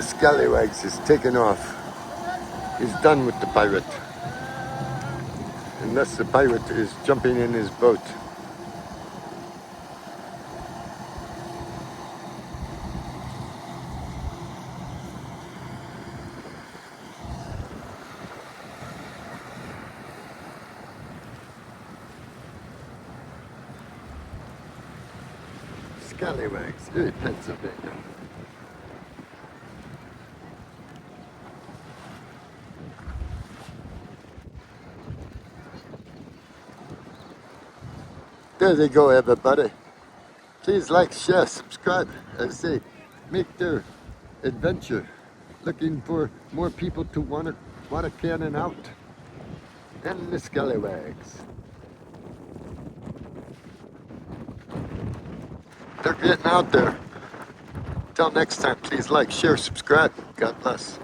The scallywags is taken off. He's done with the pirate. Unless the pirate is jumping in his boat. Scallywags, Erie, Pennsylvania. There they go, everybody. Please like, share, subscribe as they make their adventure. Looking for more people to water cannon out. And the scallywags. They're getting out there. Till next time, please like, share, subscribe. God bless.